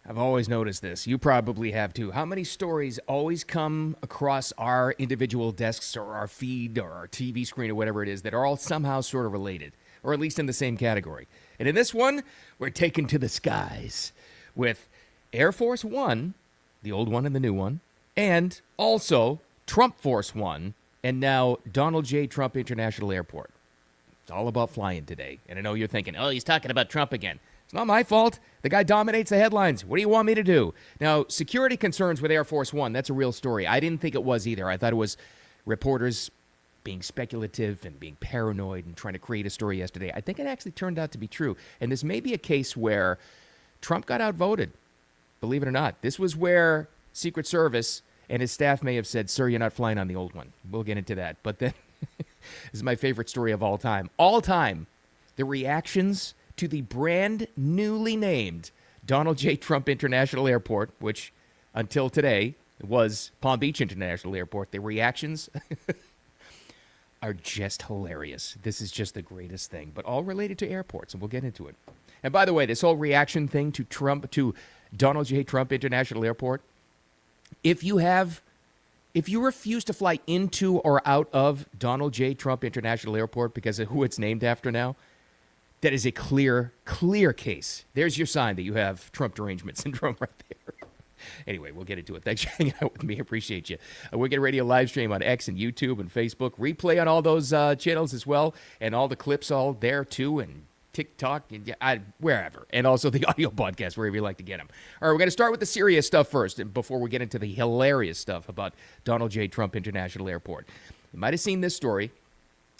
I've always noticed this. You probably have too. How many stories always come across our individual desks or our feed or our TV screen or whatever it is that are all somehow sort of related, or at least in the same category? And in this one, we're taken to the skies with Air Force One, the old one and the new one, and also Trump Force One, and now Donald J. Trump International Airport. It's all about flying today. And I know you're thinking, oh, he's talking about Trump again. It's not my fault. The guy dominates the headlines. What do you want me to do? Now, security concerns with Air Force One, that's a real story. I didn't think it was either. I thought it was reporters being speculative and being paranoid and trying to create a story yesterday. I think it actually turned out to be true. And this may be a case where Trump got outvoted, believe it or not. This was where Secret Service and his staff may have said, sir, you're not flying on the old one. We'll get into that. But then, this is my favorite story of all time. All time, the reactions to the brand newly named Donald J. Trump International Airport, which until today was Palm Beach International Airport. The reactions are just hilarious. This is just the greatest thing, but all related to airports, and we'll get into it. And by the way, this whole reaction thing to Donald J. Trump International Airport, if you refuse to fly into or out of Donald J. Trump International Airport because of who it's named after now, that is a clear case. There's your sign that you have Trump derangement syndrome right there. Anyway, we'll get into it. Thanks for hanging out with me. I appreciate you. We're getting ready to live stream on X and YouTube and Facebook. Replay on all those channels as well. And all the clips all there too. And TikTok, and wherever. And also the audio podcast, wherever you like to get them. All right, we're going to start with the serious stuff first before we get into the hilarious stuff about Donald J. Trump International Airport. You might have seen this story.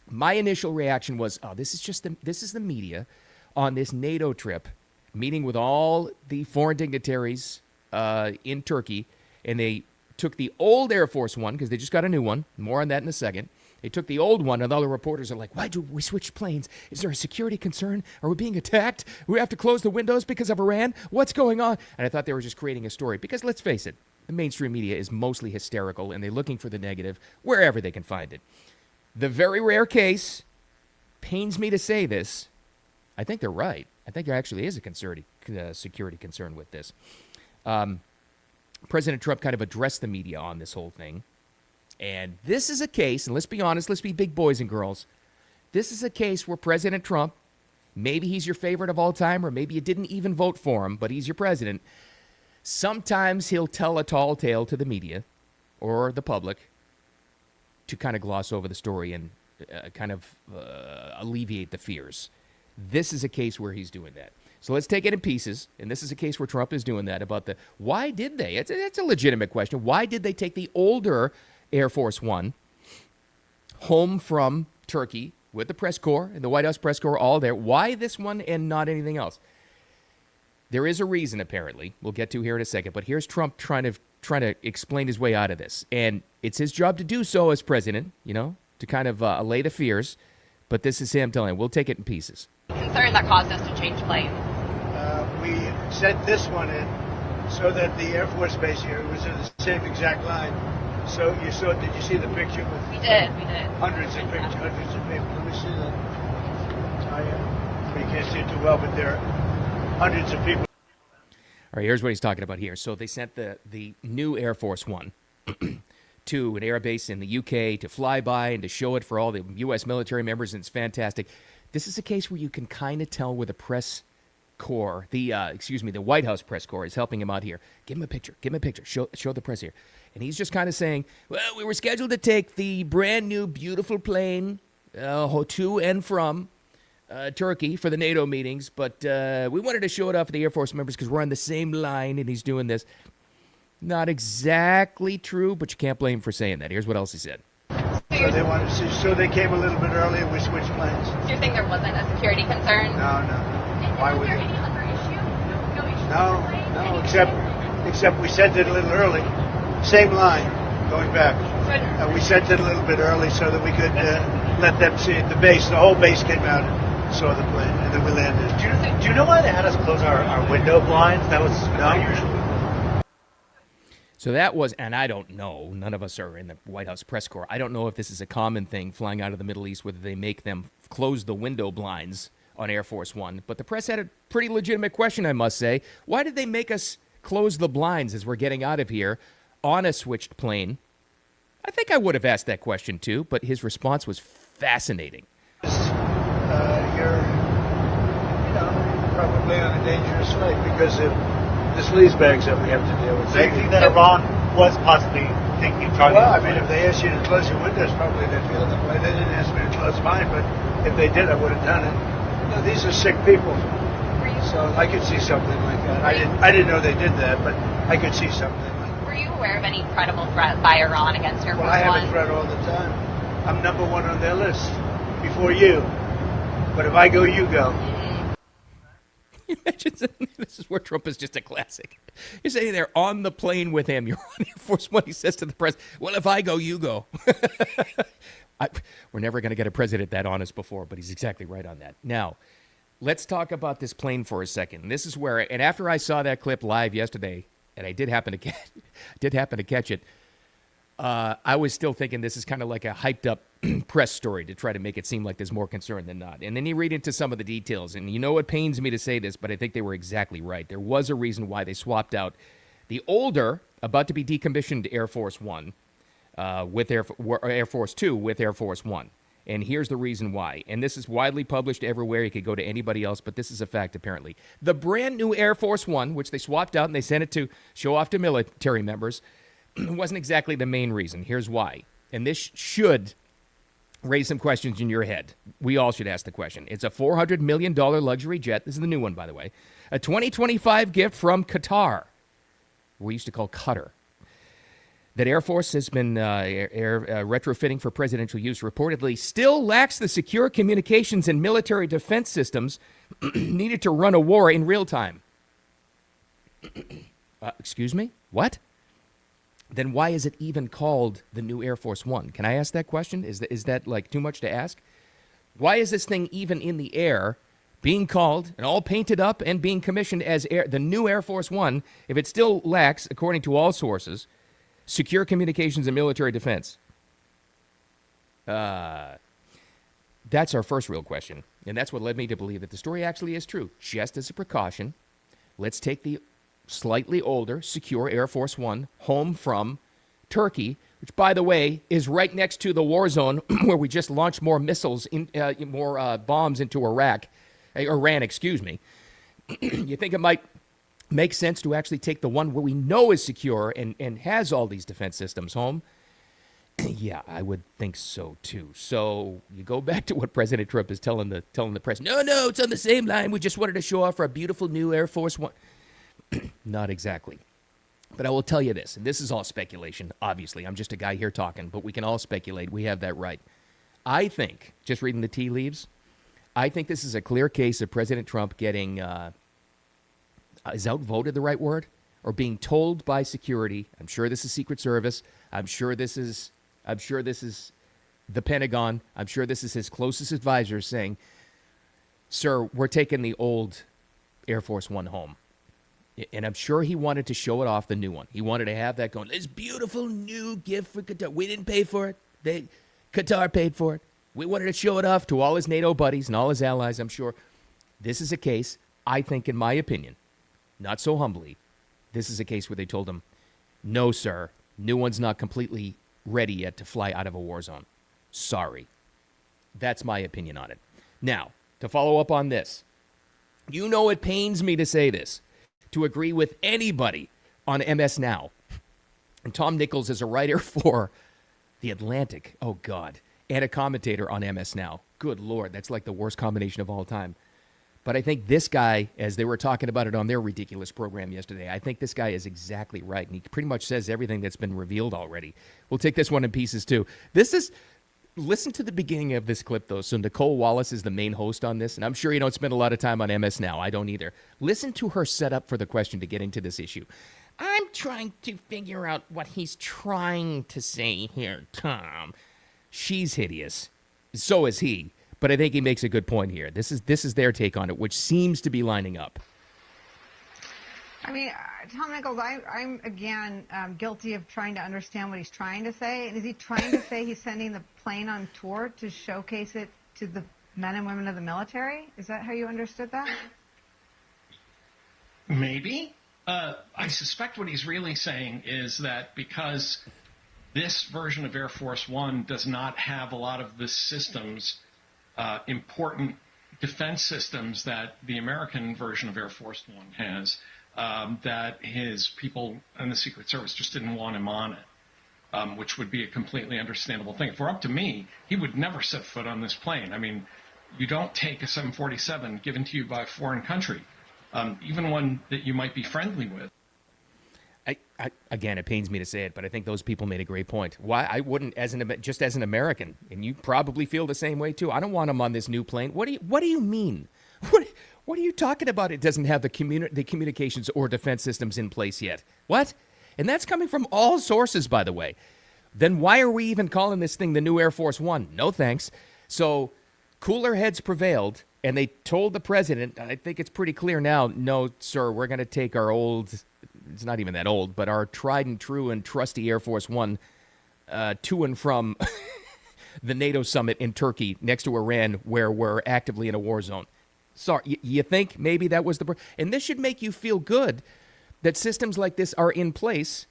My initial reaction was, oh, this is the media on this NATO trip, meeting with all the foreign dignitaries in Turkey, and they took the old Air Force One, because they just got a new one. More on that in a second. They took the old one, and all the reporters are like, why do we switch planes? Is there a security concern? Are we being attacked? We have to close the windows because of Iran? What's going on? And I thought they were just creating a story, because let's face it, the mainstream media is mostly hysterical, and they're looking for the negative wherever they can find it. The very rare case, pains me to say this, I think they're right. I think there actually is a security concern with this. President Trump kind of addressed the media on this whole thing. And this is a case, and let's be honest, let's be big boys and girls. This is a case where President Trump, maybe he's your favorite of all time, or maybe you didn't even vote for him, but he's your president. Sometimes he'll tell a tall tale to the media or the public to kind of gloss over the story and alleviate the fears. This is a case where he's doing that. So let's take it in pieces, and this is a case where Trump is doing that about why did they? It's a legitimate question. Why did they take the older Air Force One home from Turkey with the press corps and the White House press corps all there? Why this one and not anything else? There is a reason, apparently. We'll get to here in a second, but here's Trump trying to explain his way out of this. And it's his job to do so as president, to kind of allay the fears. But this is him telling him, we'll take it in pieces. Concern that caused us to change planes. We sent this one in so that the Air Force Base here was in the same exact line. So did you see the picture? We did. Hundreds of pictures, hundreds of people. Let me see that. You can't see it too well, but there are hundreds of people. All right, here's what he's talking about here. So they sent the new Air Force One to an air base in the UK to fly by and to show it for all the U.S. military members, and it's fantastic. This is a case where you can kind of tell where the press corps, the White House press corps is helping him out here. Give him a picture. Show the press here. And he's just kind of saying, well, we were scheduled to take the brand new, beautiful plane to and from Turkey for the NATO meetings, but we wanted to show it off to the Air Force members because we're on the same line, and he's doing this. Not exactly true, but you can't blame him for saying that. Here's what else he said. So they came a little bit early and we switched planes. So you're saying there wasn't a security concern? No. Why would there they? any other issue? No issue? No, except we sent it a little early. Same line, going back. We sent it a little bit early so that we could let them see it. The whole base came out and saw the plane, and then we landed. Do you know why they had us close our window blinds? That was not usual. So that was, and I don't know, none of us are in the White House press corps. I don't know if this is a common thing flying out of the Middle East, whether they make them close the window blinds on Air Force One. But the press had a pretty legitimate question, I must say. Why did they make us close the blinds as we're getting out of here on a switched plane, I think I would have asked that question too, but his response was fascinating. You're, probably on a dangerous flight because of the sleazebags that we have to deal with. So you think that Iran was possibly thinking of targeting? Well, I mean, if they asked you to close your windows, probably they'd feel that way. They didn't ask me to close mine, but if they did, I would have done it. These are sick people, so I could see something like that. I didn't know they did that, but I could see something like that. Were you aware of any credible threat by Iran against Air Force Well, I have One? a threat all the time. I'm number one on their list before you. But if I go, you go. Imagine this is where Trump is just a classic. You're sitting there on the plane with him. You're on Air Force One. He says to the press, well, if I go, you go. We're never going to get a president that honest before, but he's exactly right on that. Now, let's talk about this plane for a second. This is where, and after I saw that clip live yesterday, and I did happen to catch it, I was still thinking this is kind of like a hyped up press story to try to make it seem like there's more concern than not. And then you read into some of the details, and it pains me to say this, but I think they were exactly right. There was a reason why they swapped out the older, about to be decommissioned Air Force One with Air Force Two with Air Force One. And here's the reason why. And this is widely published everywhere. You could go to anybody else, but this is a fact, apparently. The brand new Air Force One, which they swapped out and they sent it to show off to military members, wasn't exactly the main reason. Here's why. And this should raise some questions in your head. We all should ask the question. It's a $400 million luxury jet. This is the new one, by the way. A 2025 gift from Qatar. We used to call Qatar. That Air Force has been retrofitting for presidential use reportedly still lacks the secure communications and military defense systems needed to run a war in real time. Excuse me? What? Then why is it even called the new Air Force One? Can I ask that question? Is that like too much to ask? Why is this thing even in the air, being called and all painted up and being commissioned as the new Air Force One, if it still lacks, according to all sources, secure communications and military defense? That's our first real question. And that's what led me to believe that the story actually is true. Just as a precaution, let's take the slightly older, secure Air Force One home from Turkey, which, by the way, is right next to the war zone where we just launched more missiles, more bombs into Iran, excuse me. You think it might make sense to actually take the one where we know is secure and has all these defense systems home? Yeah, I would think so, too. So you go back to what President Trump is telling the press. No, it's on the same line. We just wanted to show off our beautiful new Air Force One. Not exactly. But I will tell you this, and this is all speculation, obviously. I'm just a guy here talking, but we can all speculate. We have that right. I think, just reading the tea leaves, I think this is a clear case of President Trump getting, is outvoted the right word? Or being told by security, I'm sure this is Secret Service, I'm sure this is the Pentagon, I'm sure this is his closest advisors saying, sir, we're taking the old Air Force One home. And I'm sure he wanted to show it off, the new one. He wanted to have that going, this beautiful new gift for Qatar. We didn't pay for it. Qatar paid for it. We wanted to show it off to all his NATO buddies and all his allies, I'm sure. This is a case, I think, in my opinion, not so humbly, this is a case where they told him, no, sir, new one's not completely ready yet to fly out of a war zone. Sorry. That's my opinion on it. Now, to follow up on this, it pains me to say this, to agree with anybody on MS Now. And Tom Nichols is a writer for The Atlantic, oh God, and a commentator on MS Now. Good Lord, that's like the worst combination of all time. But I think this guy, as they were talking about it on their ridiculous program yesterday, I think this guy is exactly right. And he pretty much says everything that's been revealed already. We'll take this one in pieces too. Listen to the beginning of this clip, though. So Nicole Wallace is the main host on this, and I'm sure you don't spend a lot of time on MS Now. I don't either. Listen to her set up for the question to get into this issue. I'm trying to figure out what he's trying to say here, Tom. She's hideous. So is he. But I think he makes a good point here. This is their take on it, which seems to be lining up. I mean, Tom Nichols, I'm again guilty of trying to understand what he's trying to say. And is he trying to say he's sending the plane on tour to showcase it to the men and women of the military? Is that how you understood that? Maybe. I suspect what he's really saying is that because this version of Air Force One does not have a lot of the systems, important defense systems that the American version of Air Force One has, that his people in the Secret Service just didn't want him on it, which would be a completely understandable thing. If it were up to me, he would never set foot on this plane. I mean, you don't take a 747 given to you by a foreign country, even one that you might be friendly with. Again, it pains me to say it, but I think those people made a great point. Why I wouldn't, just as an American, and you probably feel the same way too. I don't want them on this new plane. What do you mean? What are you talking about? It doesn't have the communications or defense systems in place yet. What? And that's coming from all sources, by the way. Then why are we even calling this thing the new Air Force One? No thanks. So cooler heads prevailed, and they told the president, I think it's pretty clear now, no, sir, we're going to take our old, it's not even that old, but our tried and true and trusty Air Force One to and from the NATO summit in Turkey next to Iran, where we're actively in a war zone. Sorry, you think maybe that was the... And this should make you feel good that systems like this are in place,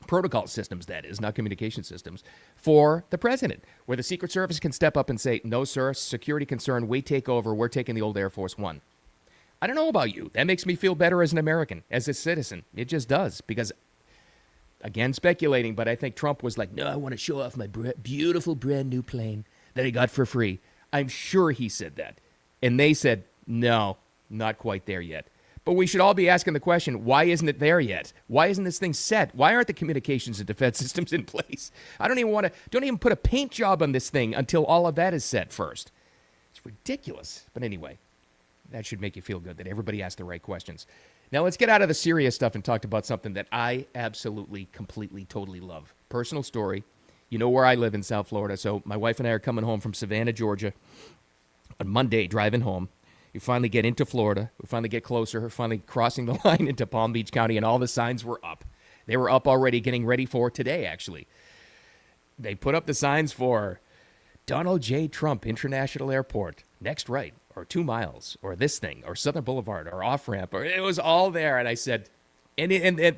protocol systems, that is, not communication systems, for the president, where the Secret Service can step up and say, no, sir, security concern, we take over, we're taking the old Air Force One. I don't know about you. That makes me feel better as an American, as a citizen. It just does, because, again, speculating, but I think Trump was like, no, I want to show off my beautiful brand new plane that I got for free. I'm sure he said that. And they said, no, not quite there yet. But we should all be asking the question, why isn't it there yet? Why isn't this thing set? Why aren't the communications and defense systems in place? I don't even put a paint job on this thing until all of that is set first. It's ridiculous. But anyway, that should make you feel good that everybody asked the right questions. Now let's get out of the serious stuff and talk about something that I absolutely, completely, totally love. Personal story. You know where I live in South Florida. So my wife and I are coming home from Savannah, Georgia on Monday, driving home. You finally get into Florida. We finally get closer. We're finally crossing the line into Palm Beach County, and all the signs were up. They were up already, getting ready for today, actually. They put up the signs for Donald J. Trump International Airport, next right, or 2 miles, or this thing, or Southern Boulevard, or off-ramp, or it was all there. And I said, and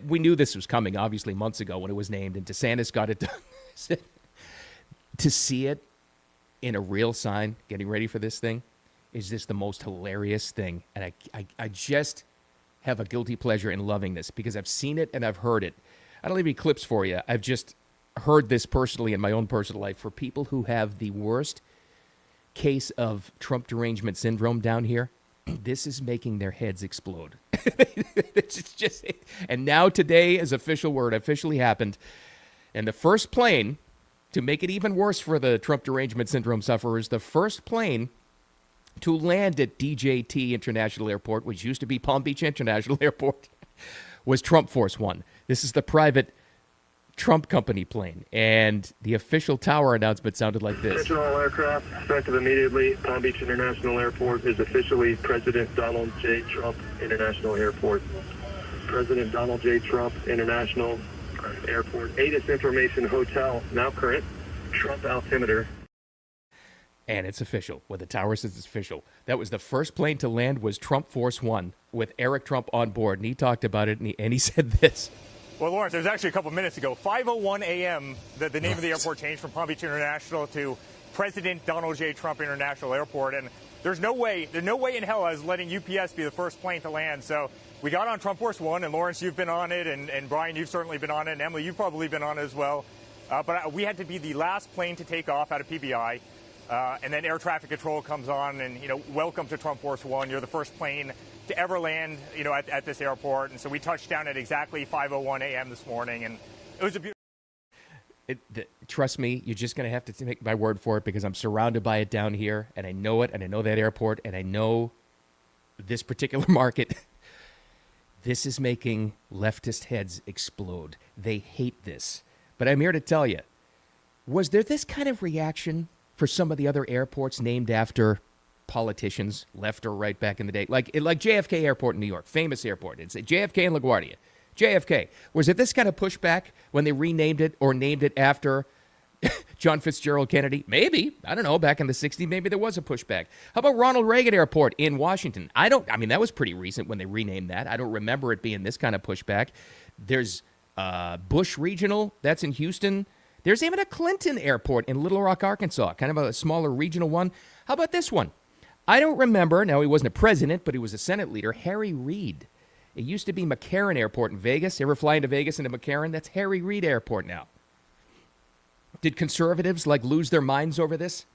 we knew this was coming, obviously, months ago when it was named, and DeSantis got it done. To see it in a real sign, getting ready for this thing, is just the most hilarious thing. And I just have a guilty pleasure in loving this because I've seen it and I've heard it. I don't have any clips for you. I've just heard this personally in my own personal life for people who have the worst case of Trump derangement syndrome down here. This is making their heads explode. It's just, and now today is official word, officially happened. And the first plane, to make it even worse for the Trump derangement syndrome sufferers, the first plane to land at DJT International Airport, which used to be Palm Beach International Airport, was Trump Force One. This is the private Trump company plane, and the official tower announcement sounded like this. Attention all aircraft, effective immediately, Palm Beach International Airport is officially President Donald J. Trump International Airport. President Donald J. Trump International Airport. ATIS Information Hotel, now current. Trump altimeter. And it's official. When the tower says it's official. That was the first plane to land, was Trump Force One with Eric Trump on board. And he talked about it, and he said this. Well, Lawrence, it was actually a couple minutes ago, 5:01 a.m., the name of the airport changed from Palm Beach International to President Donald J. Trump International Airport. And there's no way in hell I was letting UPS be the first plane to land. So we got on Trump Force One, and Lawrence, you've been on it, and Brian, you've certainly been on it, and Emily, you've probably been on it as well. But we had to be the last plane to take off out of PBI. And then air traffic control comes on, and, welcome to Trump Force One. You're the first plane to ever land, at this airport. And so we touched down at exactly 5:01 a.m. this morning, and it was a beautiful... Trust me, you're just going to have to take my word for it, because I'm surrounded by it down here, and I know it, and I know that airport, and I know this particular market. This is making leftist heads explode. They hate this. But I'm here to tell you, was there this kind of reaction for some of the other airports named after politicians, left or right, back in the day? Like JFK Airport in New York, famous airport. It's JFK in LaGuardia. JFK. Was it this kind of pushback when they renamed it or named it after John Fitzgerald Kennedy? Maybe. I don't know. Back in the 60s, maybe there was a pushback. How about Ronald Reagan Airport in Washington? I mean, that was pretty recent when they renamed that. I don't remember it being this kind of pushback. There's Bush Regional. That's in Houston. There's even a Clinton Airport in Little Rock, Arkansas, kind of a smaller regional one. How about this one? I don't remember. Now, he wasn't a president, but he was a Senate leader. Harry Reid. It used to be McCarran Airport in Vegas. Ever fly into Vegas into McCarran? That's Harry Reid Airport now. Did conservatives lose their minds over this?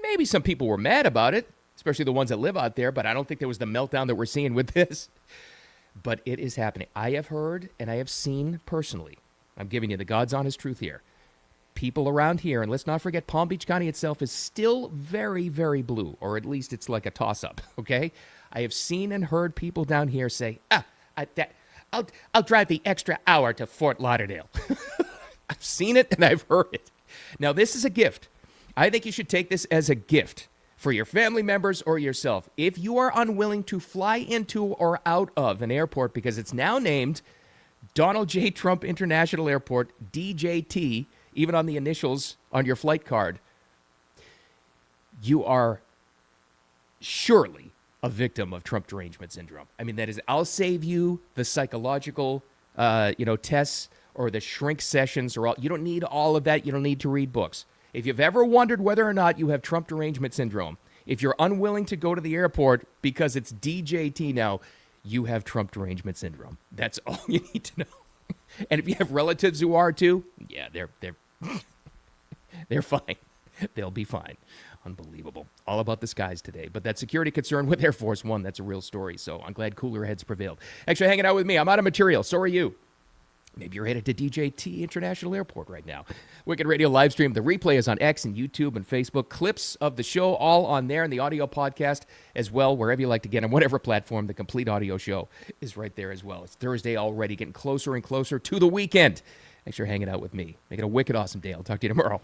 Maybe some people were mad about it, especially the ones that live out there, but I don't think there was the meltdown that we're seeing with this. But it is happening. I have heard and I have seen personally, I'm giving you the God's honest truth here, people around here, and let's not forget Palm Beach County itself is still very, very blue, or at least it's like a toss-up, okay? I have seen and heard people down here say, I'll drive the extra hour to Fort Lauderdale. I've seen it and I've heard it. Now, this is a gift. I think you should take this as a gift for your family members or yourself. If you are unwilling to fly into or out of an airport because it's now named Donald J. Trump International Airport, DJT, even on the initials on your flight card, you are surely a victim of Trump derangement syndrome. I mean, that is, I'll save you the psychological, tests or the shrink sessions or all. You don't need all of that. You don't need to read books. If you've ever wondered whether or not you have Trump derangement syndrome, if you're unwilling to go to the airport because it's DJT now, you have Trump derangement syndrome. That's all you need to know. And if you have relatives who are too, yeah, they're fine. They'll be fine. Unbelievable. All about the skies today. But that security concern with Air Force One, that's a real story. So I'm glad cooler heads prevailed. Actually, hanging out with me. I'm out of material. So are you. Maybe you're headed to DJT International Airport right now. Wicked Radio live stream. The replay is on X and YouTube and Facebook. Clips of the show all on there, and the audio podcast as well, wherever you like to get on whatever platform. The complete audio show is right there as well. It's Thursday already, getting closer and closer to the weekend. Thanks for hanging out with me. Make it a wicked awesome day. I'll talk to you tomorrow.